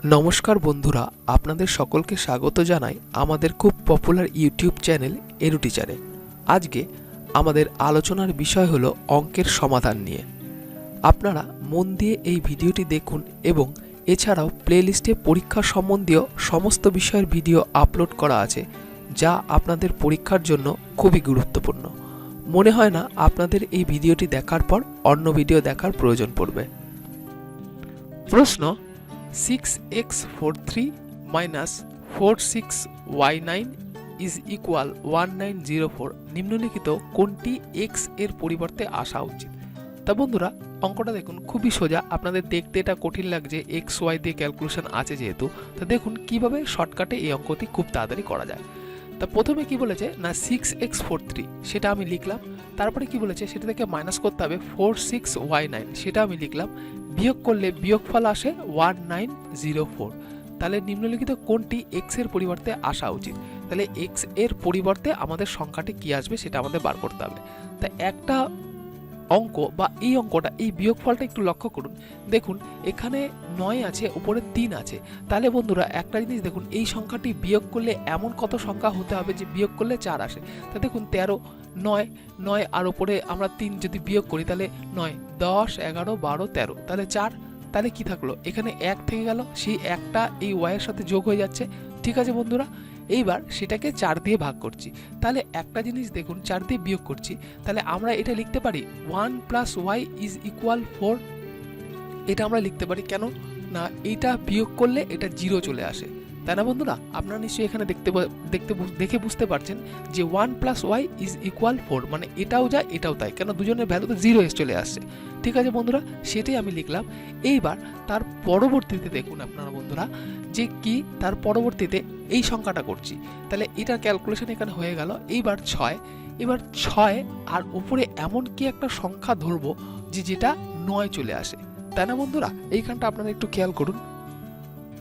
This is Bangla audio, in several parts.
নমস্কার বন্ধুরা, আপনাদের সকলকে স্বাগত জানাই আমাদের খুব পপুলার ইউটিউব চ্যানেল এডু টিচারে। আজকে আমাদের আলোচনার বিষয় হলো অঙ্কের সমাধান নিয়ে। আপনারা মন দিয়ে এই ভিডিওটি দেখুন এবং এছাড়াও প্লেলিস্টে পরীক্ষা সম্বন্ধীয় সমস্ত বিষয়ের ভিডিও আপলোড করা আছে, যা আপনাদের পরীক্ষার জন্য খুবই গুরুত্বপূর্ণ। মনে হয় না আপনাদের এই ভিডিওটি দেখার পর অন্য ভিডিও দেখার প্রয়োজন পড়বে। প্রশ্ন: 6x43 minus 46y9 is equal 1904 নিম্নলিখিত কোনটি x এর পরিবর্তে আসা উচিত? তা বন্ধুরা, অঙ্কটা দেখুন খুবই সোজা। আপনাদের দেখতে এটা কঠিন লাগছে, এক্স ওয়াই দিয়ে ক্যালকুলেশন আছে যেহেতু। তা দেখুন কিভাবে শর্টকাটে এই অঙ্কটি খুব তাড়াতাড়ি করা যায়। তা প্রথমে কি বলেছে না 6x43 সেটা আমি লিখলাম। তারপরে কি বলেছে সেটা থেকে মাইনাস করতে হবে 46y9 সেটা আমি লিখলাম। বিয়োগ করলে বিয়োগফল আসে 1904। তাহলে নিম্নলিখিত কোনটি x এর পরিবর্তে আসা উচিত? তাহলে x এর পরিবর্তে আমাদের সংখ্যাটি কি আসবে সেটা আমাদের বার করতে হবে। তা একটা অঙ্ক বা এই অঙ্কটা, এই বিয়োগফলটা একটু লক্ষ্য করুন। দেখুন এখানে 9 আছে, উপরে 3 আছে। তাহলে বন্ধুরা একটা জিনিস দেখুন, এই সংখ্যাটি বিয়োগ করলে এমন কত সংখ্যা হতে হবে যে বিয়োগ করলে 4 আসে। তা দেখুন 13, 9 আর উপরে আমরা 3 যদি বিয়োগ করি তাহলে 9, 10, 11, 12, 13, তাহলে 4। তাহলে কি থাকলো? এখানে 1 থেকে গেল, সেই একটা এই y এর সাথে যোগ হয়ে যাচ্ছে। ঠিক আছে বন্ধুরা, এইবার সেটাকে 4 দিয়ে ভাগ করছি। তাহলে একটা জিনিস দেখুন, 4 দিয়ে বিয়োগ করছি, তাহলে আমরা এটা লিখতে পারি 1 + y = 4। এটা আমরা লিখতে পারি কেন না, এইটা বিয়োগ করলে এটা 0 চলে আসে, তাই না বন্ধুরা? আপনারা নিশ্চয়ই এখানে দেখে বুঝতে পারছেন যে 1 + y = 4, মানে এটাও যায় এটাও তাই, কেন দুজনের ভ্যালু তো 0 চলে আসছে। ঠিক আছে বন্ধুরা, সেটাই আমি লিখলাম। এইবার তার পরবর্তীতে দেখুন আপনারা বন্ধুরা যে কি, তার পরবর্তীতে এই সংখ্যাটা করছি। তাহলে এটার ক্যালকুলেশন এখানে হয়ে গেল। এইবার 6, এবার 6 আর উপরে এমন কি একটা সংখ্যা ধরবো যেটা 9 চলে আসে, তাই না বন্ধুরা? এইখানটা আপনারা একটু খেয়াল করুন।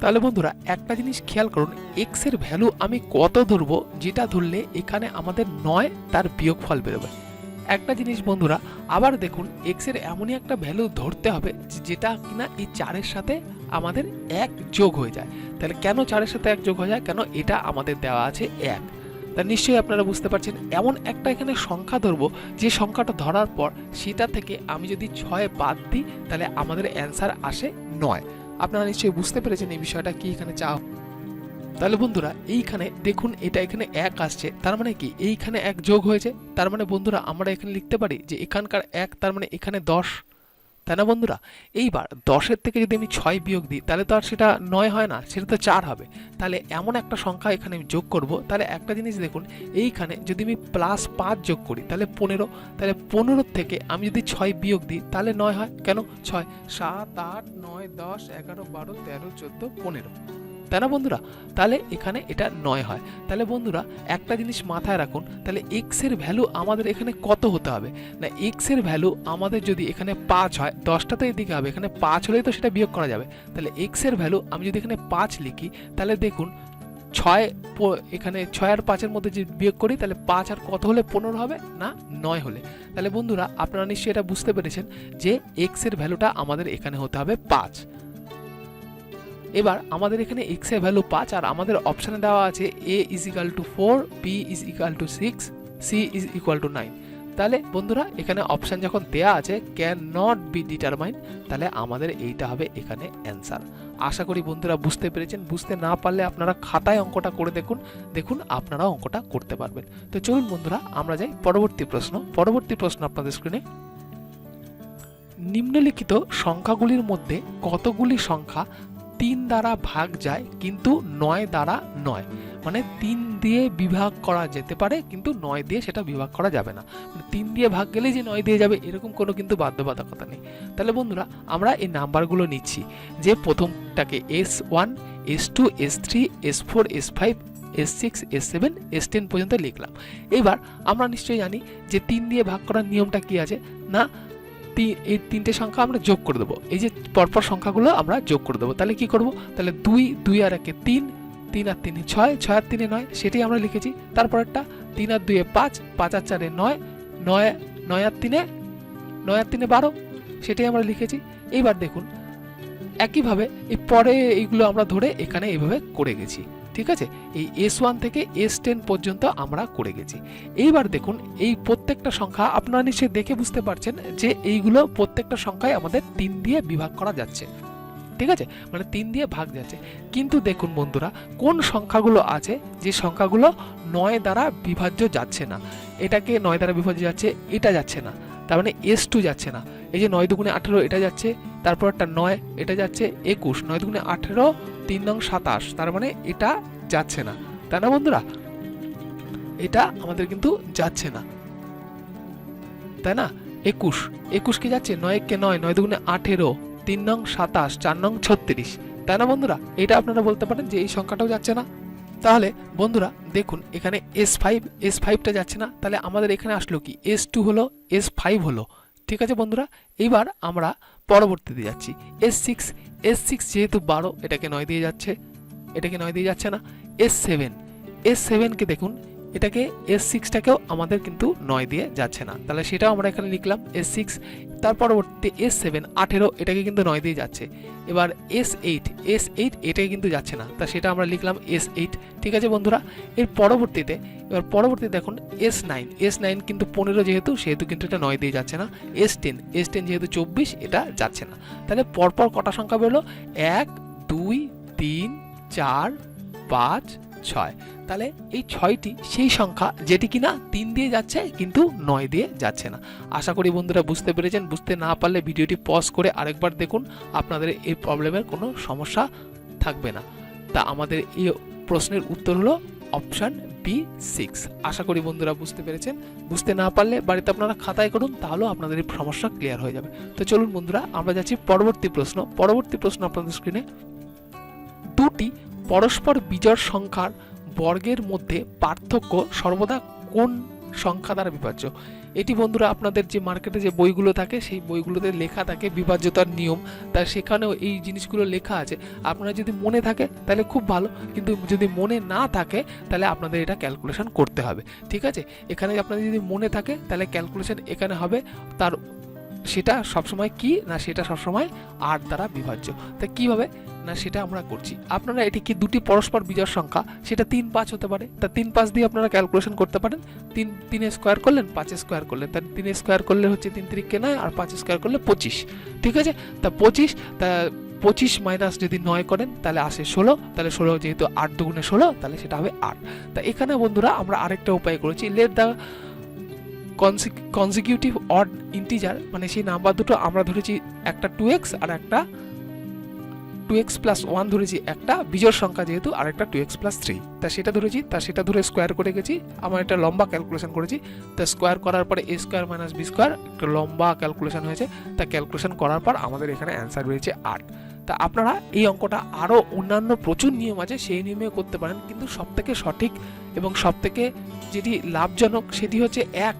তাহলে বন্ধুরা একটা জিনিস খেয়াল করুন, x এর ভ্যালু আমি কত ধরবো যেটা ধরলে এখানে আমাদের 9 তার বিয়োগফল বেরোবে। একটা জিনিস বন্ধুরা আবার দেখুন, x এর এমনই একটা ভ্যালু ধরতে হবে যেটা কিনা এই 4-এর সাথে আমাদের 1 যোগ হয়ে যায়। তাহলে কেন 4-এর সাথে 1 যোগ হয়ে যায়? কেন এটা আমাদের দেওয়া আছে 1। তা নিশ্চয়ই আপনারা বুঝতে পারছেন, এমন একটা এখানে সংখ্যা ধরবো যে সংখ্যাটা ধরার পর সেটা থেকে আমি যদি 6 বাদ দিই তাহলে আমাদের অ্যান্সার আসে 9। আপনারা নিশ্চয়ই বুঝতে পেরেছেন এই বিষয়টা কি এখানে চাও। তাহলে বন্ধুরা এইখানে দেখুন, এটা এখানে 1 আসছে, তার মানে কি এইখানে 1 যোগ হয়েছে। তার মানে বন্ধুরা আমরা এখানে লিখতে পারি যে এখানকার 1, তার মানে এখানে 10, তাই না বন্ধুরা? এইবার 10-এর থেকে যদি আমি 6 বিয়োগ দিই তাহলে তো আর সেটা 9 হয় না, সেটা তো 4 হবে। তাহলে এমন একটা সংখ্যা এখানে আমি যোগ করব। তাহলে একটা জিনিস দেখুন, এইখানে যদি আমি +5 যোগ করি তাহলে 15, তাহলে 15 থেকে আমি যদি 6 বিয়োগ দিই তাহলে 9 হয়। কেন? 6, 7, 8, 9, 10, 11, 12, 13, 14, 15, তাই না বন্ধুরা? তাহলে এখানে এটা 9 হয়। তাহলে বন্ধুরা একটা জিনিস মাথায় রাখুন, তাহলে x এর ভ্যালু আমাদের এখানে কত হতে হবে না, x এর ভ্যালু আমাদের যদি এখানে 5 হয়, 10টা তো এদিকে হবে, এখানে 5 হলেই তো সেটা বিয়োগ করা যাবে। তাহলে x এর ভ্যালু আমি যদি এখানে 5 লিখি তাহলে দেখুন 6, এখানে 6 আর 5-এর মধ্যে যদি বিয়োগ করি তাহলে 5 আর কত হলে 15 হবে না 9 হলে। তাহলে বন্ধুরা আপনারা নিশ্চয়ই এটা বুঝতে পেরেছেন যে x এর ভ্যালুটা আমাদের এখানে হতে হবে 5। এবার আমাদের এখানে x এর ভ্যালু 5 আর আমাদের অপশনে দেওয়া আছে a = 4, b = 6, c = 9। তাহলে বন্ধুরা এখানে অপশন যখন দেয়া আছে ক্যান নট বি ডিটারমাইন, তাহলে আমাদের এইটা হবে এখানে অ্যান্সার। আশা করি বন্ধুরা বুঝতে পেরেছেন। বুঝতে না পারলে আপনারা খাতায় অঙ্কটা করে দেখুন আপনারাও অঙ্কটা করতে পারবেন। তো চলুন বন্ধুরা আমরা যাই পরবর্তী প্রশ্ন আপনাদের স্ক্রিনে। নিম্নলিখিত সংখ্যাগুলির মধ্যে কতগুলি সংখ্যা 3 দ্বারা ভাগ যায় কিন্তু 9 দ্বারা নয়? মানে 3 দিয়ে বিভাগ করা যেতে পারে কিন্তু 9 দিয়ে সেটা বিভাগ করা যাবে না। মানে 3 দিয়ে ভাগ গেলেই যে 9 দিয়ে যাবে এরকম কোনো কিন্তু বাধ্যবাধকতা নেই। তাহলে বন্ধুরা আমরা এই নাম্বারগুলো নিচ্ছি, যে প্রথমটাকে S1, S2, S3, S4, S5, S6, S7, S10 পর্যন্ত লিখলাম। এবার আমরা নিশ্চয়ই জানি যে 3 দিয়ে ভাগ করার নিয়মটা কি আছে না, এই 3টে সংখ্যা আমরা যোগ করে দেবো। এই যে পরপর সংখ্যাগুলো আমরা যোগ করে দেবো। তাহলে কি করব? তাহলে 2 আর 1 3, 3 আর 3 6, 6 আর 3 9, সেটাই আমরা লিখেছি। তারপর একটা 3 আর 2 5, 5 আর 4 9, 9 আর 3 12, সেটাই আমরা লিখেছি। এইবার দেখুন একইভাবে এই পরে এইগুলো আমরা ধরে এখানে এইভাবে করে গেছি, ঠিক আছে। এই S1 থেকে S10 পর্যন্ত আমরা করে গেছি। এইবার দেখুন এই প্রত্যেকটা সংখ্যা আপনারা নিশ্চয়ই দেখে বুঝতে পারছেন যে এইগুলো প্রত্যেকটা সংখ্যায় আমাদের 3 দিয়ে বিভাগ করা যাচ্ছে, ঠিক আছে, মানে 3 দিয়ে ভাগ যাচ্ছে। কিন্তু দেখুন বন্ধুরা কোন সংখ্যাগুলো আছে যে সংখ্যাগুলো 9 দ্বারা বিভাজ্য যাচ্ছে না। এটাকে 9 দ্বারা বিভাজ্য যাচ্ছে, এটা যাচ্ছে না, তার মানে S2 যাচ্ছে না। এই যে 9 দুগুণে 18 এটা যাচ্ছে, তারপর একটা 9 এটা যাচ্ছে 21, 9 দুগুণে 18 3 নং 27, তার মানে এটা যাচ্ছে না, তাই না বন্ধুরা? এটা আমাদের কিন্তু যাচ্ছে না, তাই না? 21 কে যাচ্ছে, 9 কে 9, 9 দুগুণে 18 3 নং 27, 4 নং 36, তাই না বন্ধুরা? এটা আপনারা বলতে পারেন যে এই সংখ্যাটাও যাচ্ছে না। তাহলে বন্ধুরা দেখুন এখানে S5টা যাচ্ছে না, তাহলে আমাদের এখানে আসলো কি S2 হলো, S5 হলো, ঠিক আছে বন্ধুরা। এইবার আমরা পরবর্তীতে যাচ্ছি S6 যেহেতু 12 এটাকে 9 দিয়ে যাচ্ছে, এটাকে 9 দিয়ে যাচ্ছে না। S7 কে দেখুন, এটাকে S6টাকেও আমাদের কিন্তু 9 দিয়ে যাচ্ছে না, তাহলে সেটাও আমরা এখানে লিখলাম S6। তার পরবর্তীতে S7 18 এটাকে কিন্তু 9 দিয়ে যাচ্ছে। এবার S8 এটাকে কিন্তু যাচ্ছে না, তা সেটা আমরা লিখলাম S8, ঠিক আছে বন্ধুরা। এর পরবর্তীতে দেখুন S9 কিন্তু 15 সেহেতু কিন্তু এটা 9 দিয়ে যাচ্ছে না। S10 যেহেতু 24 এটা যাচ্ছে না। তাহলে পরপর কটা সংখ্যা বেরোলো? 1 2 3 4 5 6। তাহলে এই 6টি সেই সংখ্যা যেটি কিনা 3 দিয়ে যাচ্ছে কিন্তু 9 দিয়ে যাচ্ছে না। আশা করি বন্ধুরা বুঝতে পেরেছেন। বুঝতে না পারলে ভিডিওটি পজ করে আরেকবার দেখুন, আপনাদের এই প্রবলেমের কোনো সমস্যা থাকবে না। তা আমাদের এই প্রশ্নের উত্তর হলো অপশন B6। আশা করি বন্ধুরা বুঝতে পেরেছেন। বুঝতে না পারলে বাড়িতে আপনারা খাতায় করুন, তাহলেও আপনাদের এই সমস্যা ক্লিয়ার হয়ে যাবে। তো চলুন বন্ধুরা আমরা যাচ্ছি পরবর্তী প্রশ্ন আপনাদের স্ক্রিনে। দুটি পরস্পর বিজোড় সংখ্যার বর্গের মধ্যে পার্থক্য সর্বদা কোন সংখ্যা দ্বারা বিভাজ্য? এটি বন্ধুরা আপনাদের যে মার্কেটে যে বইগুলো থাকে সেই বইগুলোতে লেখা থাকে বিভাজ্যতার নিয়ম, তাই সেখানেও এই জিনিসগুলো লেখা আছে। আপনারা যদি মনে থাকে তাহলে খুব ভালো, কিন্তু যদি মনে না থাকে তাহলে আপনাদের এটা ক্যালকুলেশন করতে হবে, ঠিক আছে। এখানে আপনাদের যদি মনে থাকে তাহলে ক্যালকুলেশন এখানে হবে, তার সেটা সবসময় কি না, সেটা সবসময় 8 দ্বারা বিভাজ্য। তা কিভাবে না সেটা আমরা করছি। আপনারা এটি কি দুটি পরস্পর বিজোড় সংখ্যা, সেটা 3 5 হতে পারে, তা 3 5 দিয়ে আপনারা ক্যালকুলেশন করতে পারেন। 3 স্কোয়ার করলেন, 5 স্কোয়ার করলেন, তার 3 স্কোয়ার করলে হচ্ছে 3 3 কে 9, আর 5 স্কোয়ার করলে 25, ঠিক আছে। তা 25 মাইনাস যদি 9 করেন তাহলে আসে 16, তাহলে 16 যেহেতু 8 দুগুণে 16 তাহলে সেটা হবে 8। তা এখানে বন্ধুরা আমরা আরেকটা উপায় করেছি, let the consecutive odd integer, মানে সেই নাম্বার দুটো আমরা ধরেছি একটা 2x আর একটা 2x প্লাস 1 ধরেছি, একটা বিজোড় সংখ্যা যেহেতু, আর একটা 2x প্লাস 3, তা সেটা ধরেছি, তা সেটা ধরে স্কোয়ার করে গেছি। আমার একটা লম্বা ক্যালকুলেশন করেছি, তা স্কোয়ার করার পরে a square minus b square একটা লম্বা ক্যালকুলেশন হয়েছে। তা ক্যালকুলেশন করার পর আমাদের এখানে অ্যান্সার রয়েছে 8। তা আপনারা এই অঙ্কটা আরও অন্যান্য প্রচুর নিয়ম আছে, সেই নিয়মে করতে পারেন, কিন্তু সবথেকে সঠিক এবং সবথেকে যেটি লাভজনক সেটি হচ্ছে 1,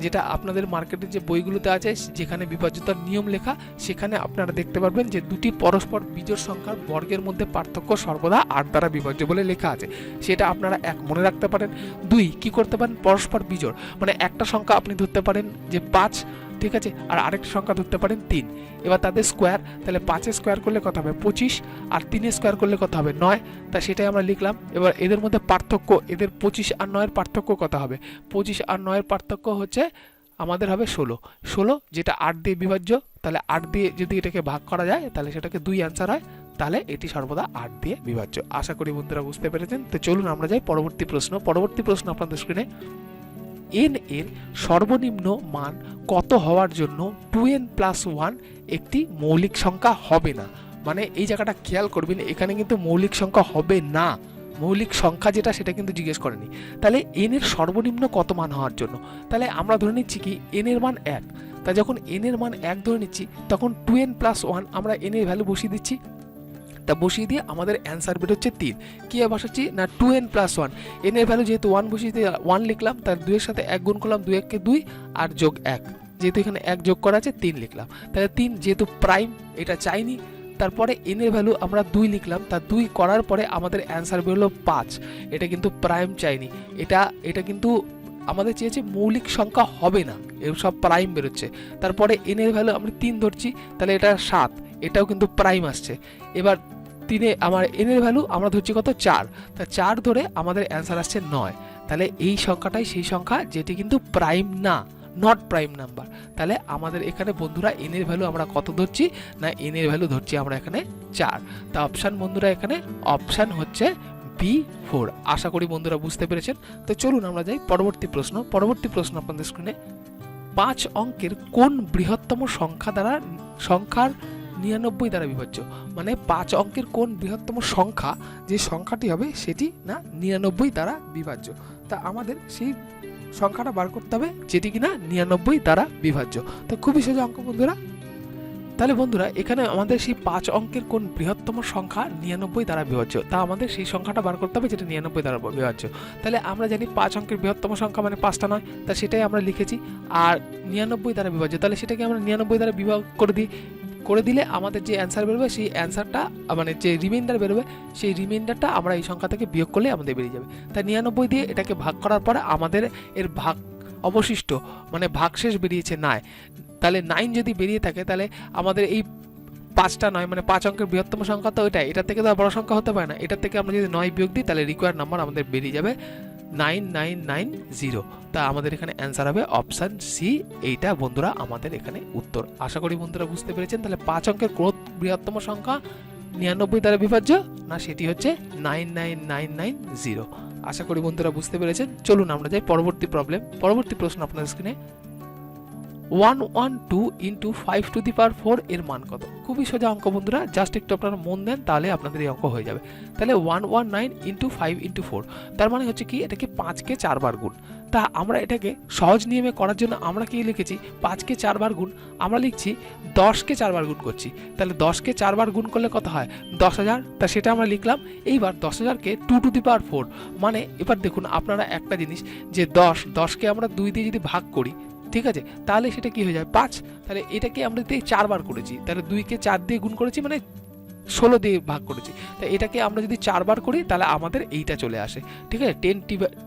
যেটা আপনাদের মার্কেটে যে বইগুলোতে আছে যেখানে বিভাজ্যতার নিয়ম লেখা, সেখানে আপনারা দেখতে পারবেন যে দুটি পরস্পর বিজোড় সংখ্যার বর্গের মধ্যে পার্থক্য সর্বদা 8 দ্বারা বিভাজ্য বলে লেখা আছে। সেটা আপনারা 1 মনে রাখতে পারেন। 2 কি করতে পারেন, পরস্পর বিজোড়, মানে একটা সংখ্যা আপনি ধরতে পারেন যে 5, ঠিক আছে, আর আরেকটা সংখ্যা ধরতে পারেন 3। এবার তাদের স্কোয়ার, তাহলে 5 স্কোয়ার করলে কত হবে 25, আর 3 স্কোয়ার করলে কত হবে 9, তা সেটাই আমরা লিখলাম। এবার এদের মধ্যে পার্থক্য, এদের 25 আর 9 এর পার্থক্য কত হবে? 25 আর 9 এর পার্থক্য হচ্ছে আমাদের হবে 16, যেটা 8 দিয়ে বিভাজ্য, তাহলে 8 দিয়ে যদি এটাকে ভাগ করা যায় তাহলে সেটাকে 2 অ্যান্সার হয়, তাহলে এটি সর্বদা 8 দিয়ে বিভাজ্য। আশা করি বন্ধুরা বুঝতে পেরেছেন। তো চলুন আমরা যাই পরবর্তী প্রশ্ন আপনাদের স্ক্রিনে। n এর সর্বনিম্ন মান কত হওয়ার জন্য 2n প্লাস 1 একটি মৌলিক সংখ্যা হবে না? মানে এই জায়গাটা খেয়াল করবেন, এখানে কিন্তু মৌলিক সংখ্যা হবে না, মৌলিক সংখ্যা যেটা সেটা কিন্তু জিজ্ঞেস করেনি। তাহলে n এর সর্বনিম্ন কত মান হওয়ার জন্য, তাহলে আমরা ধরে নিচ্ছি কি n এর মান 1, তা যখন n এর মান 1 ধরে নিচ্ছি তখন 2n প্লাস 1 আমরা n এর ভ্যালু বসিয়ে দিচ্ছি, তা বসিয়ে দিয়ে আমাদের অ্যান্সার বেরোচ্ছে 3। কি বসাচ্ছি না 2n প্লাস 1, n এর ভ্যালু যেহেতু 1 বসিয়ে দিয়ে 1 লিখলাম, তার 2 এর সাথে 1 গুণ করলাম, 2 1 কে 2 আর যোগ 1, যেহেতু এখানে 1 যোগ করা আছে 3 লিখলাম। তাহলে 3 যেহেতু প্রাইম এটা চাইনি, তারপরে n এর ভ্যালু আমরা 2 লিখলাম, তা 2 করার পরে আমাদের অ্যান্সার বেরোলো 5, এটা কিন্তু প্রাইম চাইনি, এটা কিন্তু আমাদের চেয়েছে মৌলিক সংখ্যা হবে না, এর সব প্রাইম বেরোচ্ছে। তারপরে n এর ভ্যালু আমরা 3 ধরছি, তাহলে এটা 7, এটাও কিন্তু প্রাইম আসছে। এবার 3 আমার n এর ভ্যালু আমরা ধরছি কত 4, তা 4 ধরে আমাদের অ্যান্সার আসছে 9। তাহলে এই সংখ্যাটাই সেই সংখ্যা যেটি কিন্তু প্রাইম না, নট প্রাইম নাম্বার। তাহলে আমাদের এখানে বন্ধুরা n এর ভ্যালু আমরা কত ধরছি না, n এর ভ্যালু ধরছি আমরা এখানে 4। তা অপশান বন্ধুরা এখানে অপশান হচ্ছে B4। আশা করি বন্ধুরা বুঝতে পেরেছেন। তো চলুন আমরা যাই পরবর্তী প্রশ্ন। পরবর্তী প্রশ্ন আপনাদের স্ক্রিনে, 5 অঙ্কের কোন বৃহত্তম সংখ্যার 99 দ্বারা বিভাজ্য? মানে 5 অঙ্কের কোন বৃহত্তম সংখ্যা, যে সংখ্যাটি হবে সেটি না 99 দ্বারা বিভাজ্য। তা আমাদের সেই সংখ্যাটা বার করতে হবে যেটি কিনা 99 দ্বারা বিভাজ্য। তো খুবই সোজা অঙ্ক বন্ধুরা। তাহলে বন্ধুরা এখানে আমাদের সেই 5 অঙ্কের কোন বৃহত্তম সংখ্যা 99 দ্বারা বিভাজ্য, তা আমাদের সেই সংখ্যাটা বার করতে হবে যেটা 99 দ্বারা বিভাজ্য। তাহলে আমরা জানি 5 অঙ্কের বৃহত্তম সংখ্যা মানে 5টা নয়, তা সেটাই আমরা লিখেছি। আর 99 দ্বারা বিভাজ্য, তাহলে সেটাকে আমরা 99 দ্বারা বিভাগ করে দিলে আমাদের যে অ্যান্সার বেরোবে সেই অ্যান্সারটা মানে যে রিমাইন্ডার বেরোবে সেই রিমাইন্ডারটা আমরা এই সংখ্যা থেকে বিয়োগ করলে আমাদের বেরিয়ে যাবে। তাই 99 দিয়ে এটাকে ভাগ করার পরে আমাদের এর ভাগ অবশিষ্ট মানে ভাগশেষ বেরিয়েছে 9। তাহলে 9 যদি বেরিয়ে থাকে তাহলে আমাদের এই 5টা নয় মানে 5 অঙ্কের বৃহত্তম সংখ্যা তো এটা, এটা থেকে তো বড় সংখ্যা হতে পারে না। এটা থেকে আমরা যদি 9 বিয়োগ দিই তাহলে রিকোয়ার্ড নাম্বার আমাদের বেরিয়ে যাবে 9990। তা আমাদের এখানে অ্যান্সার হবে অপশান সি। এইটা বন্ধুরা আমাদের এখানে উত্তর। আশা করি বন্ধুরা বুঝতে পেরেছেন। তাহলে 5 অঙ্কের বৃহত্তম সংখ্যা 99 দ্বারা বিভাজ্য না, সেটি হচ্ছে 99990। আশা করি বন্ধুরা বুঝতে পেরেছেন। চলুন আমরা যাই পরবর্তী প্রবলেম। পরবর্তী প্রশ্ন আপনাদের স্ক্রিনে, 112 ইন্টু 5 টু দি পাওয়ার 4 এর মান কত? খুবই সোজা অঙ্ক বন্ধুরা, জাস্ট একটু আপনারা মন দেন তাহলে আপনাদের এই অঙ্ক হয়ে যাবে। তাহলে 119 ইন্টু 5 ইন্টু 4, তার মানে হচ্ছে কি এটাকে 5কে 4 বার গুণ। তা আমরা এটাকে সহজ নিয়মে করার জন্য আমরা কি লিখেছি, 5কে 4 বার গুণ, আমরা লিখছি 10কে 4 বার গুণ করছি। তাহলে 10কে 4 বার গুণ করলে কত হয় 10,000, তা সেটা আমরা লিখলাম। এইবার 10,000কে 2 টু দি পাওয়ার 4, মানে এবার দেখুন আপনারা একটা জিনিস যে 10কে আমরা 2 দিয়ে যদি ভাগ করি, ঠিক আছে, তাহলে সেটা কি হয়ে যায় 5। তাহলে এটাকে আমরা 4 বার করেছি, তাহলে 2কে 4 দিয়ে গুণ করেছি মানে 16 দিয়ে ভাগ করেছি। তাই এটাকে আমরা যদি 4 বার করি তাহলে আমাদের এইটা চলে আসে, ঠিক আছে।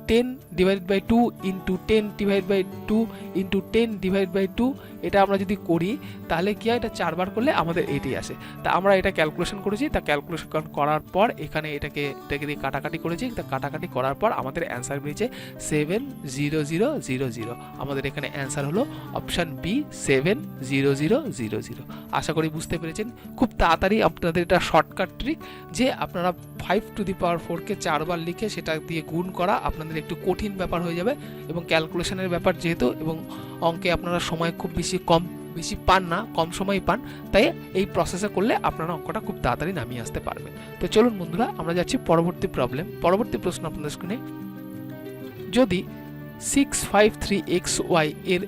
10 divide by 2 into 10 divide by 2 into 10 divide by 2, এটা আমরা যদি করি তাহলে কি হয়, এটা 4 বার করলে আমাদের এইটাই আসে। তা আমরা এটা ক্যালকুলেশন করেছি, তা ক্যালকুলেশন করার পর এখানে এটাকে দিয়ে কাটাকাটি করেছি। তা কাটাকাটি করার পর আমাদের অ্যান্সার বেরিয়েছে 70000। আমাদের এখানে অ্যান্সার হলো অপশান বি 70000। আশা করি বুঝতে পেরেছেন। খুব তাড়াতাড়ি আপনাদের এটা শর্টকাট ট্রিক যে আপনারা 5 টু দি পাওয়ার 4কে 4 বার লিখে সেটা দিয়ে গুণ করা আপনাদের একটু কঠিন ব্যাপার হয়ে যাবে, এবং ক্যালকুলেশনের ব্যাপার যেহেতু, এবং অঙ্কে আপনারা সময় খুব বেশি পান না, কম সময় পান, তাই এই প্রসেসে করলে আপনারা অঙ্কটা খুব তাড়াতাড়ি নামিয়ে আসতে পারবেন। তো চলুন বন্ধুরা আমরা যাচ্ছি পরবর্তী প্রবলেম। পরবর্তী প্রশ্ন আপনাদের স্ক্রিনে, যদি 653xy এর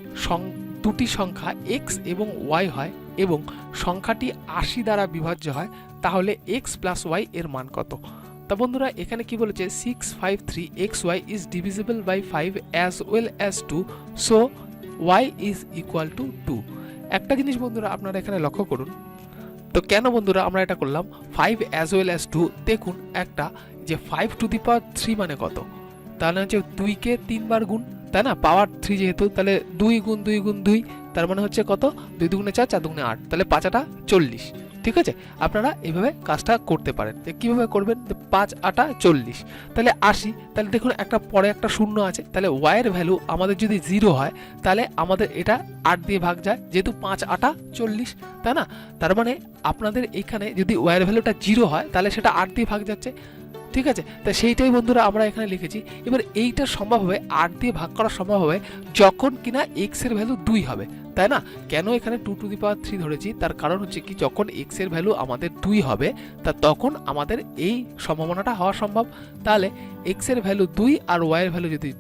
দুটি সংখ্যা x এবং y হয় এবং সংখ্যাটি 80 দ্বারা বিভাজ্য হয়, তাহলে x প্লাস y এর মান কত? তা বন্ধুরা এখানে কি বলেছে, 653xy is divisible by 5 as well as 2, so y is equal to 2। একটা জিনিস বন্ধুরা আপনারা এখানে লক্ষ্য করুন। তো কেন বন্ধুরা আমরা এটা করলাম 5 as well as 2? দেখুন একটা যে 5 টু দি পাওয়ার 3 মানে কত, তাহলে হচ্ছে 2কে 3 বার গুণ, তাই না, পাওয়ার 3 যেহেতু, তাহলে 2 গুণ 2 গুণ 2, তার মানে হচ্ছে কত, 2 দুগুণে 4, 4 দুগুণে 8, তাহলে 5 40। ঠিক আছে, আপনারা এইভাবে কাজটা করতে পারেন। কিভাবে করবেন, 5 8 40, তাহলে 80। তাহলে দেখুন একটা পরে একটা শূন্য আছে, তাহলে y এর ভ্যালু আমাদের যদি 0 হয় তাহলে আমাদের এটা 8 দিয়ে ভাগ যায়, যেহেতু 5 8 40, তাই না। তার মানে আপনাদের এখানে যদি y এর ভ্যালুটা 0 হয় তাহলে সেটা 8 দিয়ে ভাগ যাচ্ছে, ঠিক আছে। তা সেইটাই বন্ধুরা আমরা এখানে লিখেছি। এবার এইটা সম্ভব হবে, 8 দিয়ে ভাগ করা সম্ভব হবে যখন কিনা x এর ভ্যালু 2 হবে, তাই না। কেন এখানে 2 টু দি পাওয়ার 3 ধরেছি, তার কারণ হচ্ছে কি যখন x এর ভ্যালু আমাদের 2 হবে তা তখন আমাদের এই সম্ভাবনাটা হওয়া সম্ভব। তাহলে x এর ভ্যালু 2 আর y এর ভ্যালু যদি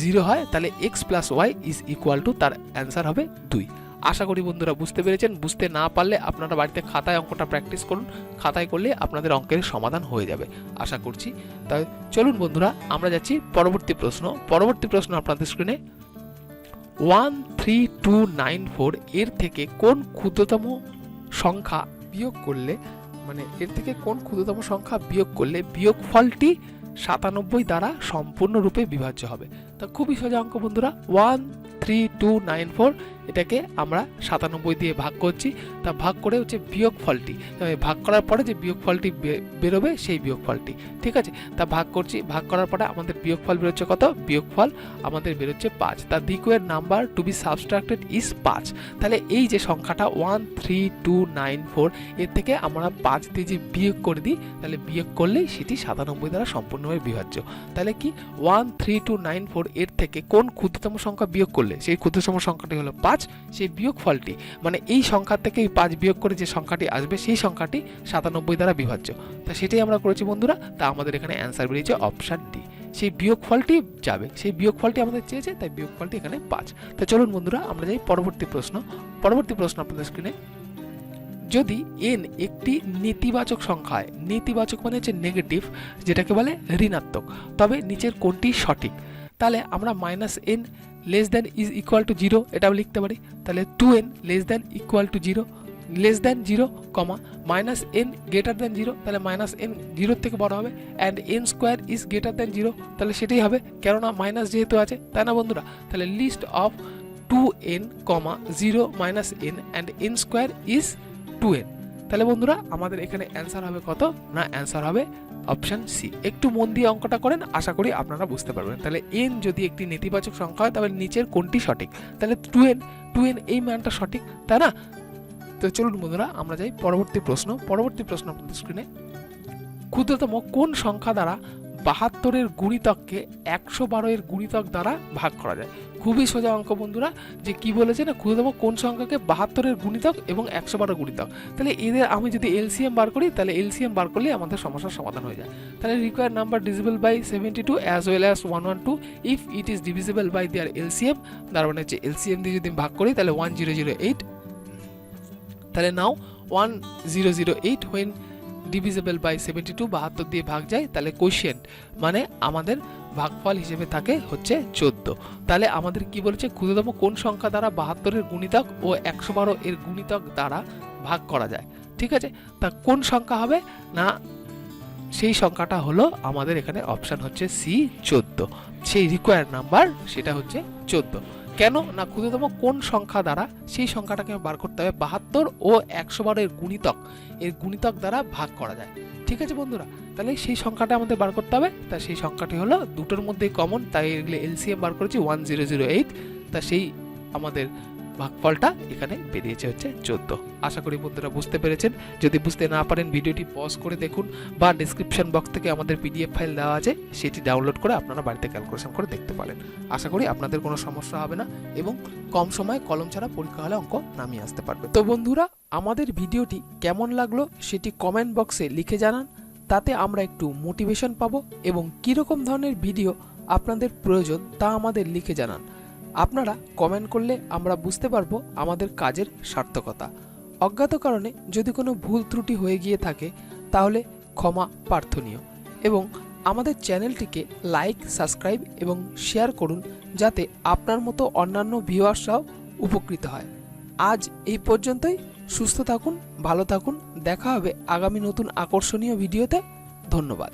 0 হয় তাহলে x plus y is equal to, তার অ্যান্সার হবে 2। আশা করি বন্ধুরা বুঝতে পেরেছেন। বুঝতে না পারলে আপনারা বাড়িতে খাতায় অঙ্কটা প্র্যাকটিস করুন, খাতায় করলে আপনাদের অঙ্কের সমাধান হয়ে যাবে আশা করছি। তাই চলুন বন্ধুরা আমরা যাচ্ছি পরবর্তী প্রশ্ন। পরবর্তী প্রশ্ন আপনাদের স্ক্রিনে, 13294 এর থেকে কোন ক্ষুদ্রতম সংখ্যা বিয়োগ করলে, মানে এর থেকে কোন ক্ষুদ্রতম সংখ্যা বিয়োগ করলে বিয়োগফলটি 97 দ্বারা সম্পূর্ণরূপে বিভাজ্য হবে? তা খুবই সোজা অঙ্ক বন্ধুরা, 13294 এটাকে আমরা 97 দিয়ে ভাগ করছি, তা ভাগ করে হচ্ছে বিয়োগফলটি, ভাগ করার পরে যে বিয়োগফলটি বেরোবে সেই বিয়োগফলটি, ঠিক আছে। তা ভাগ করছি, ভাগ করার পরে আমাদের বিয়োগফল বেরোচ্ছে কত, বিয়োগফল আমাদের বেরোচ্ছে 5। তা the square number to be subtracted is 5। তাহলে এই যে সংখ্যাটা 13294, এর থেকে আমরা 5 দিয়ে যে বিয়োগ করে দিই, তাহলে বিয়োগ করলেই সেটি 97 দ্বারা সম্পূর্ণভাবে বিভাজ্য। তাহলে কি 13294 এর থেকে কোন ক্ষুদ্রতম সংখ্যা বিয়োগ করলে সেই ক্ষুদ্রতম সংখ্যাটি হলো 5, সেই বিয়োগফলটি মানে এই সংখ্যা থেকে 5 বিয়োগ করে যে সংখ্যাটি আসবে সেই সংখ্যাটি 97 দ্বারা বিভাজ্য। তা সেটাই আমরা করেছি বন্ধুরা। তা আমাদের এখানে অ্যান্সার বেরিয়েছে অপশান ডি, সেই বিয়োগফলটি যাবে, সেই বিয়োগফলটি আমাদের চেয়েছে, তাই বিয়োগফলটি এখানে 5। তো চলুন বন্ধুরা আমরা যাই পরবর্তী প্রশ্ন। পরবর্তী প্রশ্ন আপনাদের স্ক্রিনে, যদি n একটি নেতিবাচক সংখ্যা হয়, নেতিবাচক মানে হচ্ছে নেগেটিভ, যেটাকে বলে ঋণাত্মক, তবে নিচের কোনটি সঠিক? তাহলে আমরা -n less than is equal to 0 এটাও লিখতে পারি। তাহলে 2n less than equal to 0, less than 0, -n greater than 0, তাহলে -n 0 থেকে বড় হবে, and n square is greater than 0, তাহলে সেটাই হবে, কেননা মাইনাস যেহেতু আছে, তাই না বন্ধুরা। তাহলে list of 2n, 0 -n and n square is 2n। তাহলে বন্ধুরা আমাদের এখানে অ্যান্সার হবে কত না, অ্যান্সার হবে অপশন সি। একটু মন দিয়ে অঙ্কটা করেন, আশা করি আপনারা বুঝতে পারবেন। তাহলে n যদি একটি নেতিবাচক সংখ্যা হয়, তবে নিচের কোনটি সঠিক? তাহলে 2n এই মানটা সঠিক, তাই না। তো চলুন বন্ধুরা আমরা যাই পরবর্তী প্রশ্ন। পরবর্তী প্রশ্ন আপনাদের স্ক্রিনে, ক্ষুদ্রতম কোন সংখ্যা দ্বারা 72-এর গুণিতককে 112-এর গুণিতক দ্বারা ভাগ করা যায়? খুবই সোজা অঙ্ক বন্ধুরা, যে কি বলেছে না, ক্ষুদ্রতম কোন সংখ্যাকে 72-এর গুণিতক এবং 112 গুণিতক। তাহলে এদের আমি যদি এলসিএম বার করি, তাহলে এলসিএম বার করলে আমাদের সমস্যার সমাধান হয়ে যায়। তাহলে required number divisible by 72 as well as 112 if it is divisible by there LCM, তার মানে হচ্ছে এলসিএম দিয়ে যদি ভাগ করি তাহলে 1008। তাহলে নাও 1008 when ডিভিজিবল বাই 72 72 দিয়ে ভাগ যায়, তাহলে কোশিয়েন্ট মানে আমাদের ভাগফল হিসেবে থাকে হচ্ছে 14। তাহলে আমাদের কি বলেছে, ক্ষুদ্রতম কোন সংখ্যা দ্বারা 72-এর গুণিতক ও 112-এর গুণিতক দ্বারা ভাগ করা যায়, ঠিক আছে। তা কোন সংখ্যা হবে না, সেই সংখ্যাটা হলো আমাদের এখানে অপশন হচ্ছে সি 14, সেই রিকোয়ার্ড নাম্বার সেটা হচ্ছে 14। কেন না, ক্ষুদ্রতম কোন সংখ্যা দ্বারা সেই সংখ্যাটাকে বার করতে হবে 72 ও 112-এর গুণিতক দ্বারা ভাগ করা যায়, ঠিক আছে বন্ধুরা। তাহলে সেই সংখ্যাটা আমাদের বার করতে হবে, তা সেই সংখ্যাটি হলো দুটোর মধ্যেই কমন, তাই এগুলো এলসিএম বার করেছি 1008। তা সেই আমাদের ভাগফলটা এখানে বেরিয়েছে হচ্ছে 14। আশা করি বন্ধুরা বুঝতে পেরেছেন। যদি বুঝতে না পারেন ভিডিওটি পজ করে দেখুন, বা ডেসক্রিপশন বক্স থেকে আমাদের পিডিএফ ফাইল দেওয়া আছে, সেটি ডাউনলোড করে আপনারা বাড়িতে ক্যালকুলেশন করে দেখতে পারেন। আশা করি আপনাদের কোনো সমস্যা হবে না এবং কম সময়ে কলম ছাড়া পরীক্ষা হলে অঙ্ক নামিয়ে আসতে পারবে। তো বন্ধুরা আমাদের ভিডিওটি কেমন লাগলো সেটি কমেন্ট বক্সে লিখে জানান, তাতে আমরা একটু মোটিভেশন পাবো, এবং কীরকম ধরনের ভিডিও আপনাদের প্রয়োজন তা আমাদের লিখে জানান। আপনারা কমেন্ট করলে আমরা বুঝতে পারবো আমাদের কাজের সার্থকতা। অজ্ঞাত কারণে যদি কোনো ভুল ত্রুটি হয়ে গিয়ে থাকে তাহলে ক্ষমা প্রার্থনীয়, এবং আমাদের চ্যানেলটিকে লাইক, সাবস্ক্রাইব এবং শেয়ার করুন, যাতে আপনার মতো অন্যান্য ভিউয়ার্সরাও উপকৃত হয়। আজ এই পর্যন্তই। সুস্থ থাকুন, ভালো থাকুন, দেখা হবে আগামী নতুন আকর্ষণীয় ভিডিওতে। ধন্যবাদ।